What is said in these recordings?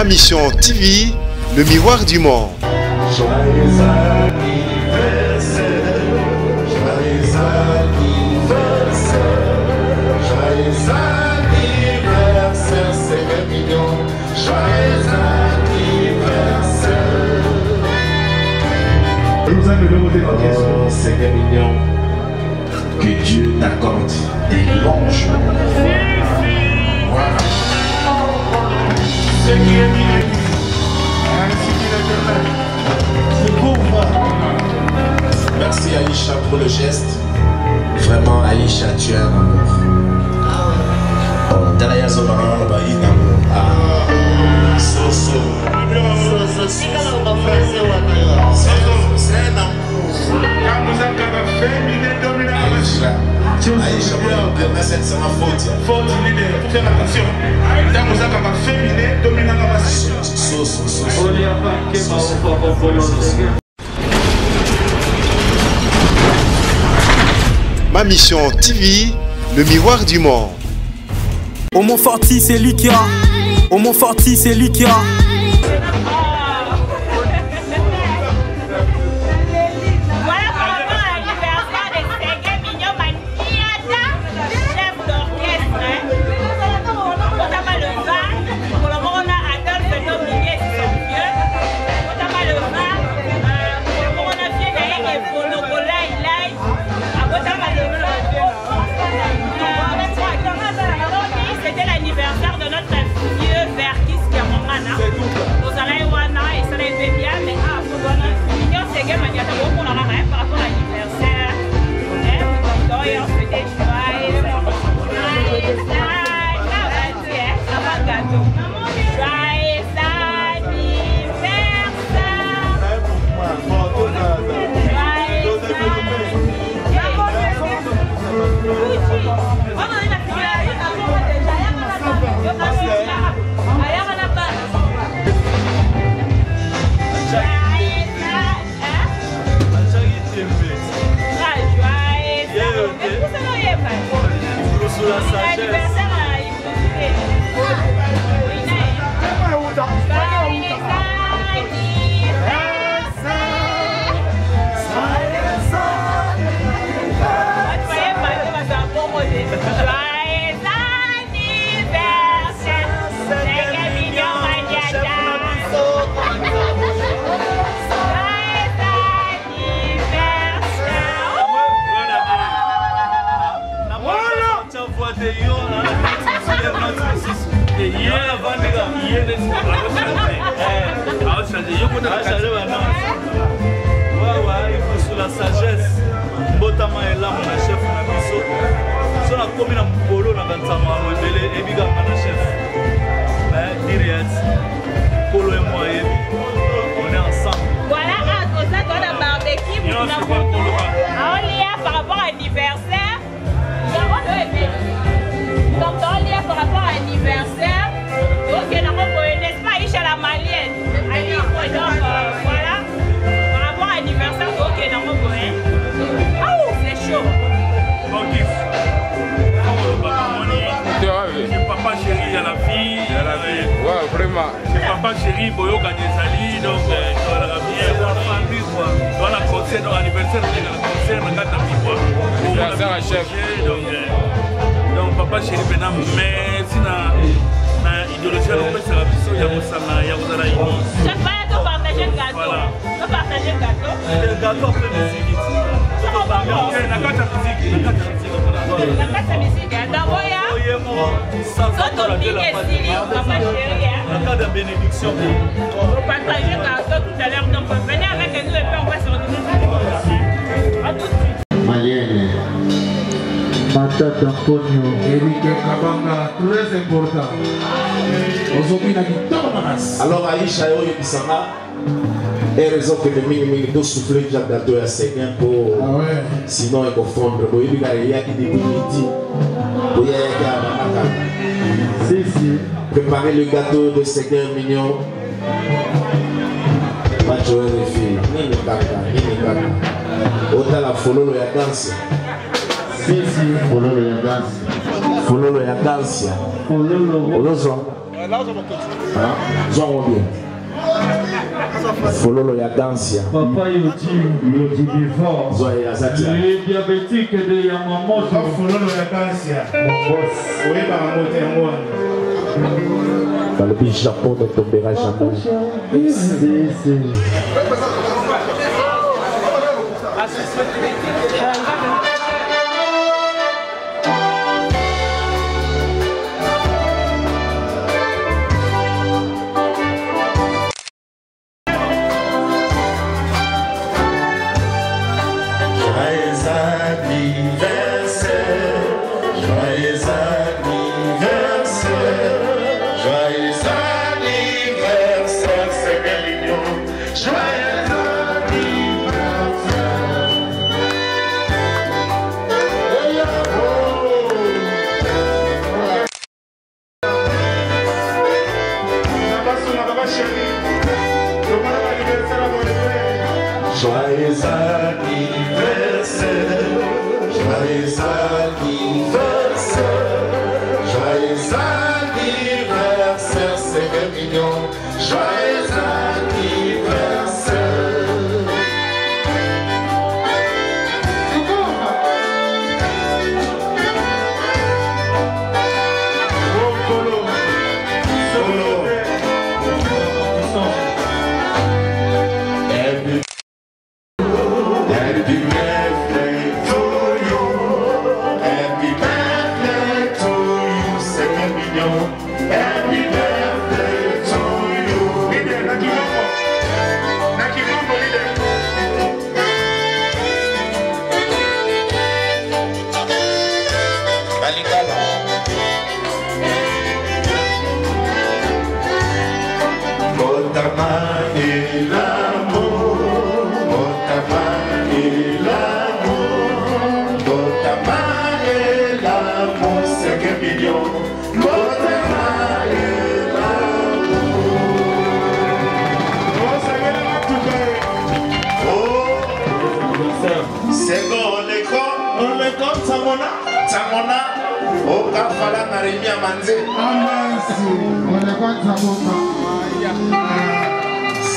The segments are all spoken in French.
Ma Mission TV, le miroir du monde. Joyeux anniversaire, joyeux anniversaire, joyeux anniversaire, c'est le million, joyeux anniversaire. Nous allons demander la question. Oh, c'est le million, que Dieu t'accorde des longs jours. Voilà. Ce qui est bien, ainsi qu'il est éternel. C'est pour moi. Merci Aïcha pour le geste. Vraiment Aïcha, tu es un amour. Derrière ce moment, il y a un amour. C'est un amour. Quand nous avons féminin dominant Aïcha, c'est ma faute. faute leader, faut faire attention. Quand nous avons féminin dominant la nation. Ma Mission TV, le miroir du monde. Au Montforti, c'est lui qui a. Au Montforti, c'est lui qui a. C'était l'anniversaire de notre vieux Verkis Kermongana. Vous allez voir, et ça l'a été bien, mais par rapport à l'anniversaire, on se fait sur la sagesse, Mbotama est là, mon chef, sur la commune à Mbolo, dans Gantama, et Biga, mon chef. Mais, Diriet, Polo et moi, on est ensemble. Voilà, à ça, dans la barbecue, vous avez par rapport à l'anniversaire. Donc, dans l'IA par rapport à l'anniversaire, donc, n'est-ce pas, Aïcha la malienne. Donc, voilà, par rapport à l'anniversaire, donc, c'est chaud. Bon kiff. Papa chéri à la fille. Ouais, vraiment. Papa chéri, Boyo Gadezali, donc, la vie, quoi. Dans la concert, dans l'anniversaire, dans la concert, dans la carte à chef. Donc, papa chéri, maintenant, mais si na idéologie, on peut se rappeler, il y a Moussana, il y a Ouzala Ini. Chaque fois, tu partages le gâteau. Voilà. Tu partages le gâteau. Le gâteau après musique. La carte à musique. La carte à musique. D'abord, il y a papa chéri. La carte de bénédiction. Vous partagez le gâteau tout à l'heure. Donc, venez avec nous et puis on va se retrouver. À tout de suite. Mayenne. Matata Ponyo. Eric Kabanga, très important. Aujourd'hui, alors Aïcha et Oyebisanga, et raison que le mini doit souffler déjà gâteau à Seigneur pour sinon il faut fondre. Il y a des dignité. Préparez le gâteau de Seigneur mignon. Pas jouer les filles, ni kaka. Autant la follow ya danse. Follow ya danse. Follow ya danse. Follow. bien. Fololo ya danse. Papa yodi vivant. Zoya Zatia. Les diabétiques de Yamamoto. Fololo ya danse. Oui, par un dans le pays Japon ne tombera jamais.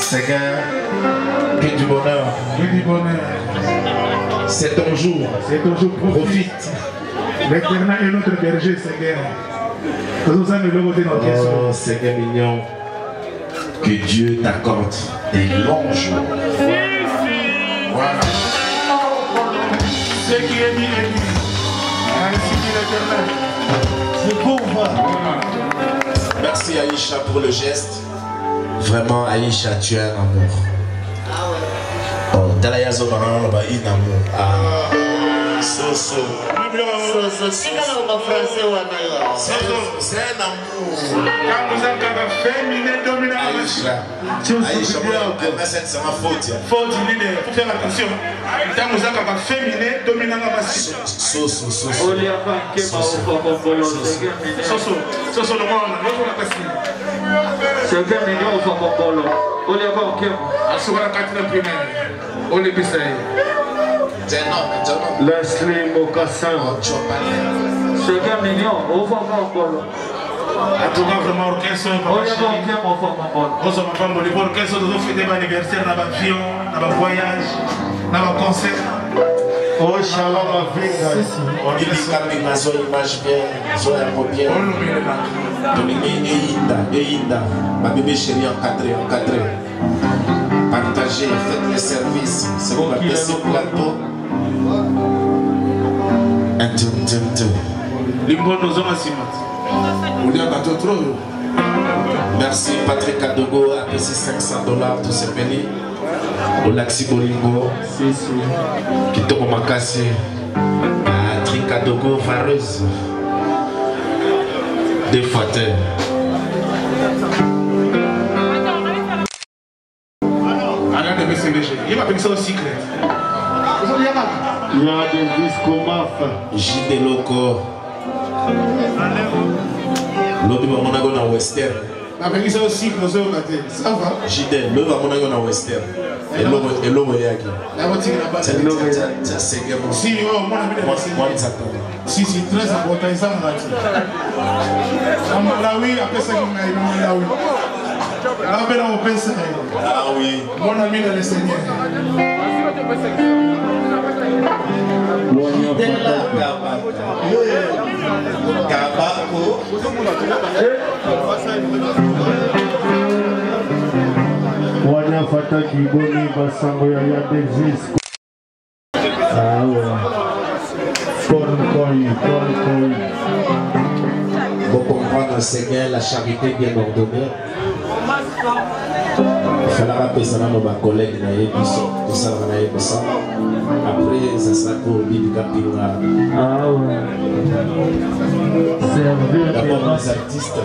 Seigneur, que du bonheur. C'est ton jour. C'est ton jour. Profite. L'éternel est notre berger, Seigneur. Oh, Seigneur mignon, que Dieu t'accorde des longs jours. Voilà. Ce qui est dit est dit. Ainsi dit l'éternel. C'est pour moi. Merci Aïcha pour le geste. Vraiment Aïcha, tu es un amour. Oh, Dalayazo Banana ba in amour. Ah. So. C'est un amour. Aïcha, c'est ma faute. Faut faire attention. Féminin dominant la masse. So. Leslie Mocassin. C'est un mignon, au fond de mon en tout cas, vraiment, orchestre, anniversaire, dans voyage, dans concert. Oh, shalom, ma vie. On dit que image bien, Eïda, ma bébé chérie encadrée. Partagez, faites les services. C'est bon, la pièce au plateau. Merci Patrick Adogo, APC $500, tout c'est béni. Olaxi Bolingo, Kitoko Makasi, Patrick Adogo, Fareuse, des fois il va appeler ça au secret. Il y a des disques maf. J.D. Loco. L'autre, on a gagné un western. Avec ça aussi, nous sommes matés. Ça va? Jide, le va mon na western. Et l'eau yaki. La voiture n'a pas de l'eau. C'est bon. Si, oh, mon ami, si, très important, ça m'a dit. Là, oui, après ça, il m'a là, oui. Là, on peut ça. Ah oui. Mon ami, le Seigneur. Kabako. Wana fata kiboni basango ya Belgique. Ah ouais. Corncoy. Pour comprendre, Seigneur, la charité bien ordonnée. Il fallait rappeler ça dans nos collègues, tout ça, après, ça sera pour Bibi Kapinga. Ah ouais. D'abord, les artistes.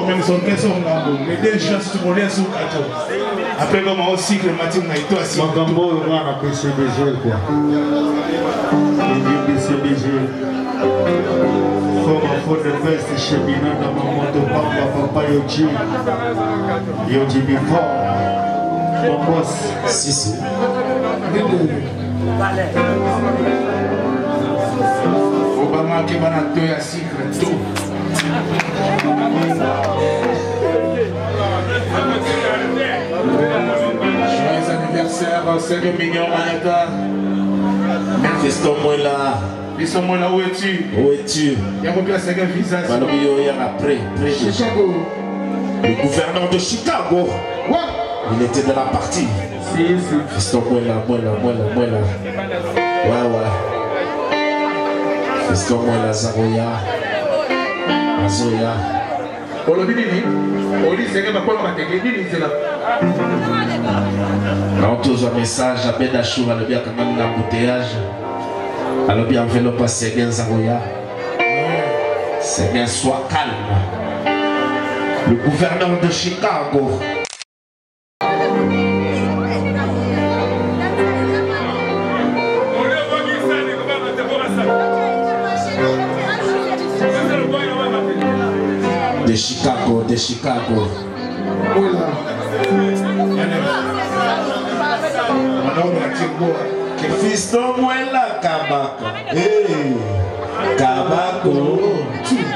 Même son question, les deux chances pour les sous après, comme aussi que le matin, on a été assis. Magambo, on a PCBG, quoi. PCBG. For the best, Shemina, the Mamoto, Papa, Yoji before. Mon boss. Si. Obama qui va nous donner un secret tout. Joyeux anniversaire, 5 millions Manata. Fiston Moïla. Fiston Moïla, où es-tu? Où es-tu? Il y a combien de visage? Après. Chicago. Le gouverneur de Chicago. Il était de la partie. Si. Fiston Moïla. Ouais. Fiston Moïla, Zaroya. Azoya. On touche un message à Ben Achour, à l'objet quand même l'embouteillage. À l'objet enveloppe à Séguin Zaroya. Séguin, sois calme. Le gouverneur de Chicago. De Chicago. Fiston Moïla Kabako. Hey, Kabako.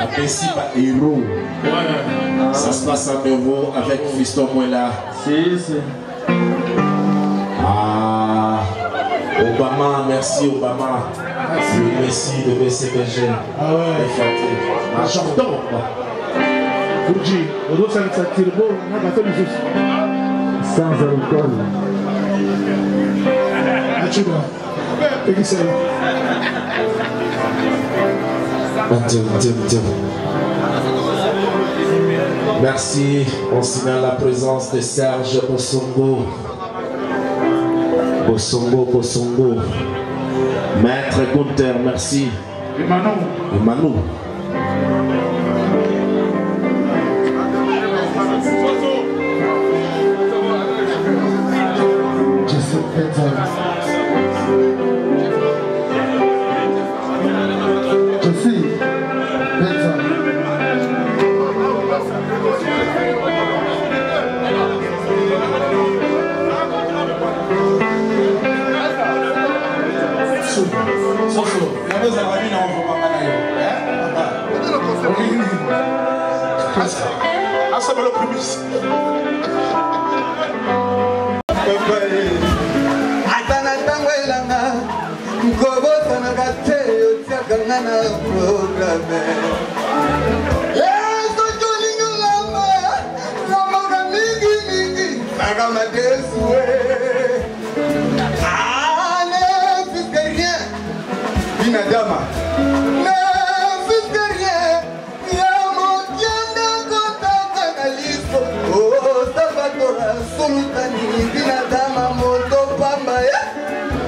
Apprécie pas héros. Ça se passe à nouveau avec Fiston Moïla. Si. Ah, Obama, merci Obama. Le Messi de BCBG. Ah ouais. Majordon. Fuji, on doit s'en tirer beau, on a fait les choses. Sans alcool. Merci, on signale la présence de Serge Bossongo. Maître Gunther, merci. Emmanuel.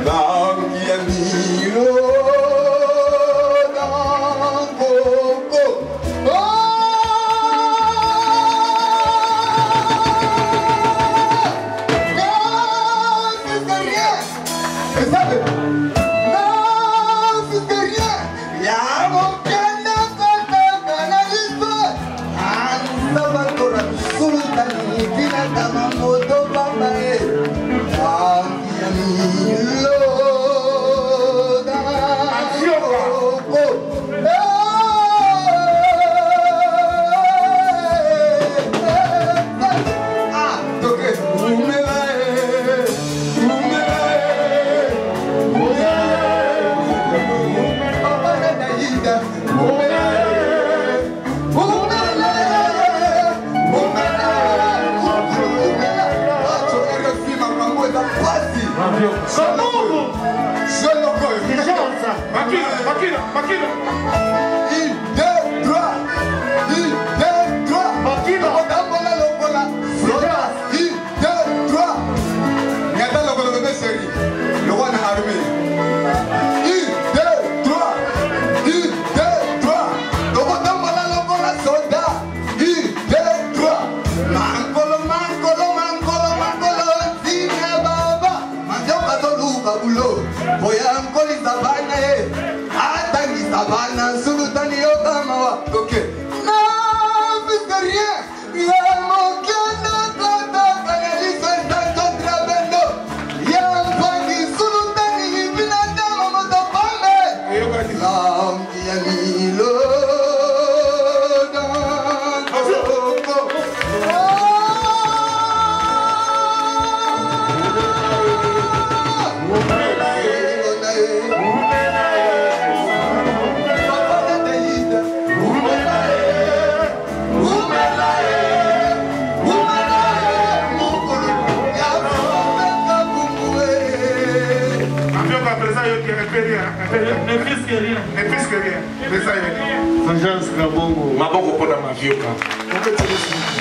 Bangi ya miro, Maboko pona mavioka.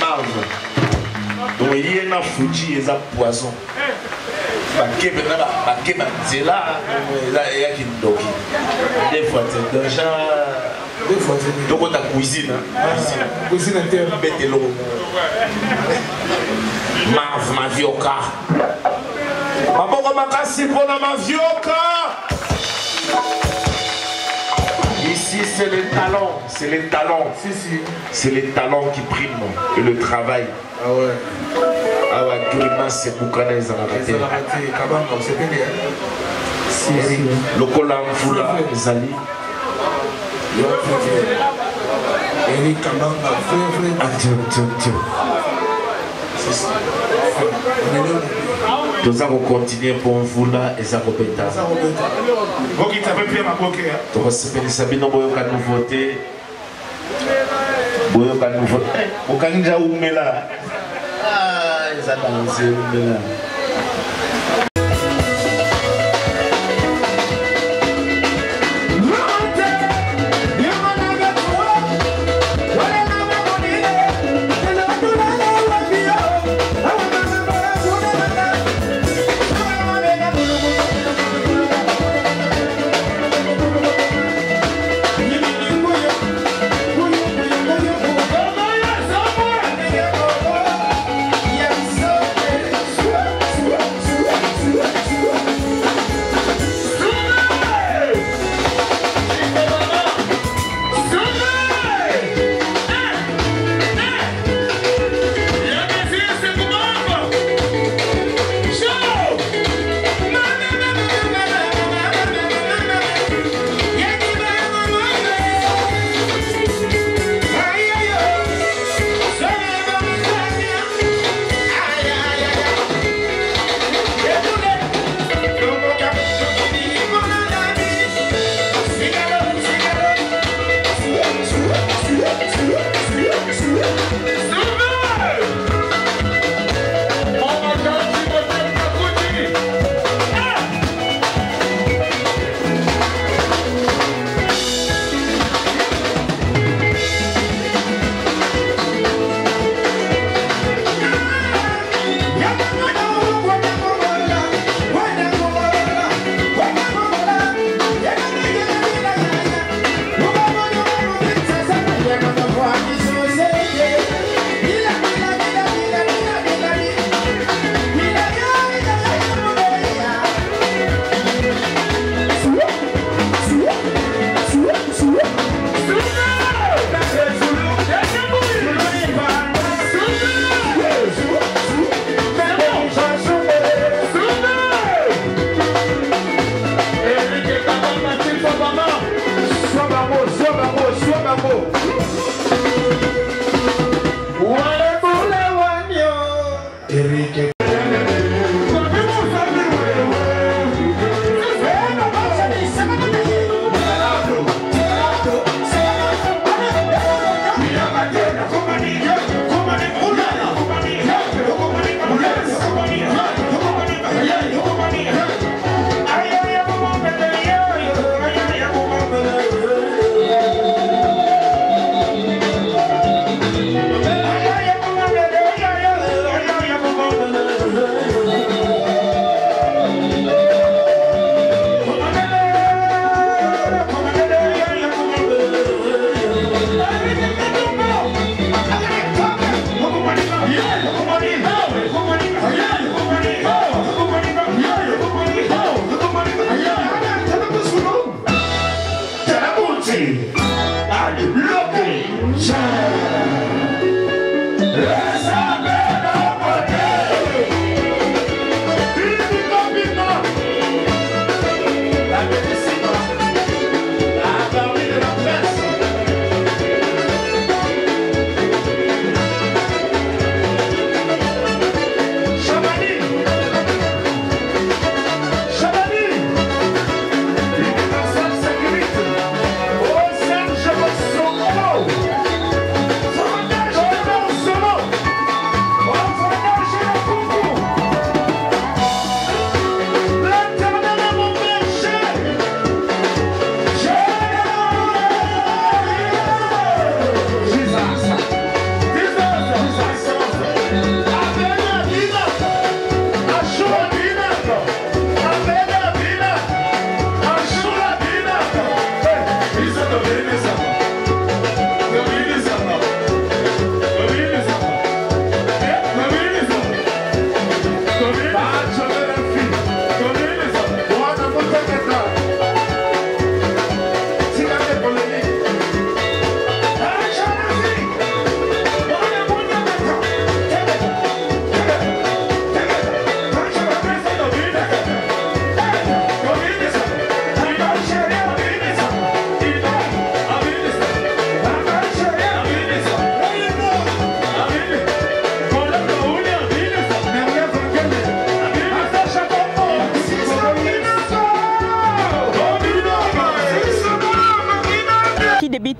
Balve. Donc il y a un Fuji et un poison. Bakebe na bakebe zela il y a qui doki. Des fois c'est déjà des fois c'est donc ta cuisine. Cuisine interne betelo. Mavioka. Maboko makasi pona mavioka. Ici, c'est les talents, c'est les talents. Si, si. C'est les talents qui priment et le travail. Ah ouais. Ah ouais, Grima, c'est Boukane, Zanarate. Le Kolam Fula, Zali. Eric Kabanga, frère. Ah, tiens. Nous allons continuer pour vous là et ça répète. Donc il t'avait pris ma coquille. Donc c'est Sabino Boyoka nous voter. Boyoka nous voter. Okanja Oumela. Ah, ils ont dansé Oumela.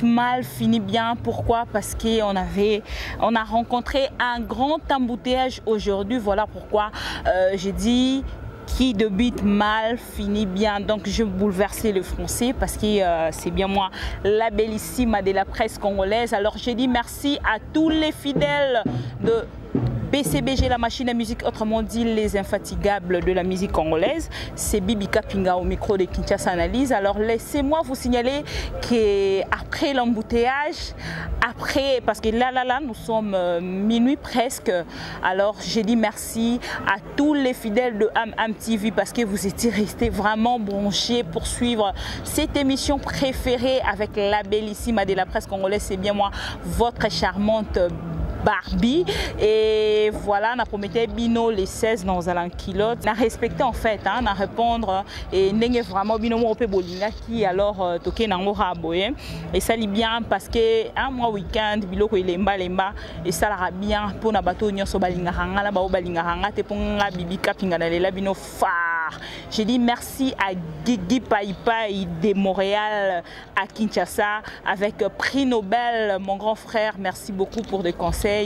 Mal finit bien. Pourquoi? Parce qu'on a rencontré un grand embouteillage aujourd'hui. Voilà pourquoi j'ai dit qui débute mal finit bien. Donc je bouleversais le français parce que c'est bien moi, la bellissime de la presse congolaise. Alors j'ai dit merci à tous les fidèles de BCBG, la machine à musique, autrement dit les infatigables de la musique congolaise. C'est Bibi Kapinga au micro de Kinshasa Analyse. Alors laissez-moi vous signaler qu'après l'embouteillage, parce que là nous sommes minuit presque, alors j'ai dit merci à tous les fidèles de AmTV parce que vous étiez restés vraiment branchés pour suivre cette émission préférée avec la bellissime de la presse congolaise. C'est bien moi, votre charmante Barbie. Et voilà, on a promis Bino les 16 dans un kilote. On a respecté en fait, on a répondre et n'est vraiment Bino Mope Bolinga qui alors toqué dans Moraboye. Et ça lit bien parce que un mois week-end, Bilo ko lemba et ça la bien pour na bateau nyo so balinga hanga la bao balinga hanga te ponga Bibi Kapinga na lela Bino phare. J'ai dit merci à Guigui Paipai de Montréal à Kinshasa avec prix Nobel, mon grand frère. Merci beaucoup pour des conseils.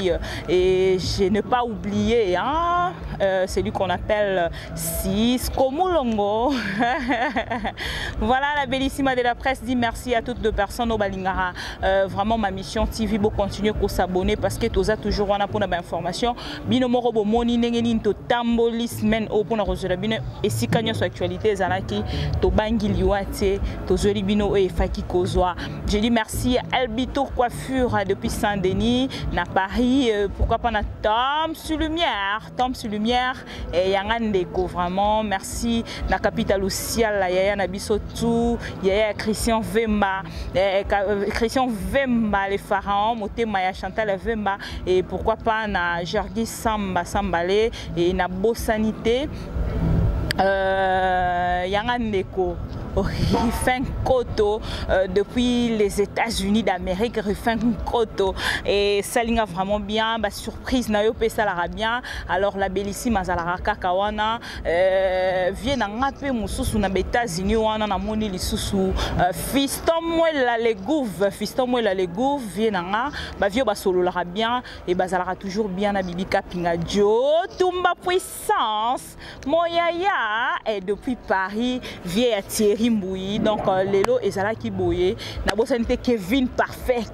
Et je n'ai pas oublié celui qu'on appelle Cisco Moulongo. Voilà, la bellissima de la presse dit merci à toutes les personnes au Balingara. Vraiment ma mission TV pour continuer à s'abonner parce que tu as toujours une bonne information. Bino morobo moni nengeni to tamboli semaine au pour recevoir bino et si kanyo sur actualité zanaki to bangi liwate to zoli bino et faki kozwa. Je dis merci à Albito Coiffure depuis Saint-Denis na Paris. Pourquoi pas na Tom sur lumière et Yangandeko vraiment merci na capitale Lucia la Yaya Nabisotu Yaya Christian Vemba les pharaons Motema ya Chantal Vemba et pourquoi pas na Jorgi Sambale et na Bossanité Yangandeko Rufin Koto depuis les États-Unis d'Amérique, Rufin Koto et ça linga vraiment bien, surprise na yo pe ça la bien. Alors la bellissime azalara kakawana vient na pe mususu na États-Unis wana na moni lisusu fiston moi la legouve vient na vio ba solo la bien et bazalara toujours bien na Bibi Kapinga Jo tumba puissance moyaya et depuis Paris vient à Thierry Mboui, donc Lelo et Zala qui bouillé. Nabo santé Kevin parfait,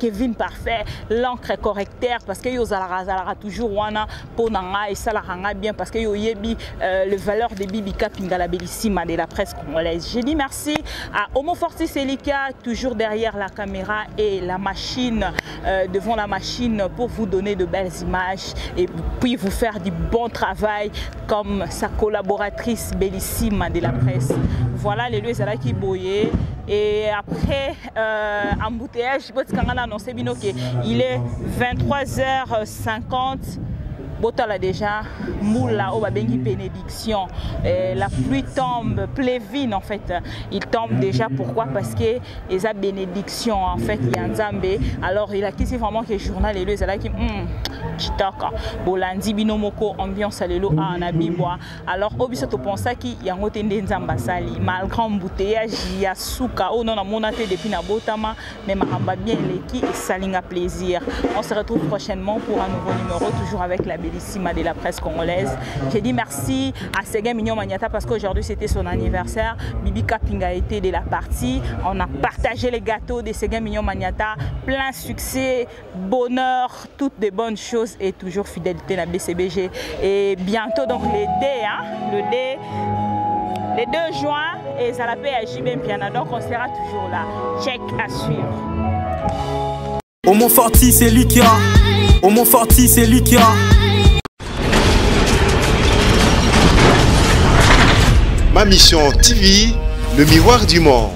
l'encre correcteur parce que yo Zala toujours wana pour nanga et ça la ranga bien parce que yo yebi le valeur de Bibi Kapinga la bellissima de la presse congolaise. Je dis merci à Homo Fortis Elika toujours derrière la caméra et la machine devant la machine pour vous donner de belles images et puis vous faire du bon travail comme sa collaboratrice bellissima de la presse. Voilà les lieux qui boyaient Et après embouteillage, je pense qu'on a annoncé qu'il est 23h50. Botala déjà, moula, au babengi bénédiction. La pluie tombe, plévine en fait. Il tombe déjà, pourquoi? Parce que les a bénédiction en fait, il y a un Zambé. Alors il a quitté vraiment que le journal et le zala qui chitaka. Bolandi binomoko ambiance à l'élo à Nabibois. Alors au biso to pensa qui y a un côté d'Enzamba sali. Malgré embouteillage, il y a souka. Oh non, on a monaté depuis na botama, mais maramba bien les qui et salinga plaisir. On se retrouve prochainement pour un nouveau numéro, toujours avec la bellissima de la presse congolaise. J'ai dit merci à Séguin Mignon Maniata parce qu'aujourd'hui c'était son anniversaire. Bibi Kapinga était de la partie. On a partagé les gâteaux de Séguin Mignon Maniata. Plein succès, bonheur, toutes des bonnes choses et toujours fidélité à la BCBG. Et bientôt donc le D, 2 juin et ça la paix à JB Piana. Donc on sera toujours là. Check à suivre. Au Montforti c'est Lucia. Au Montforti c'est Lucia. Ma mission TV, le miroir du monde.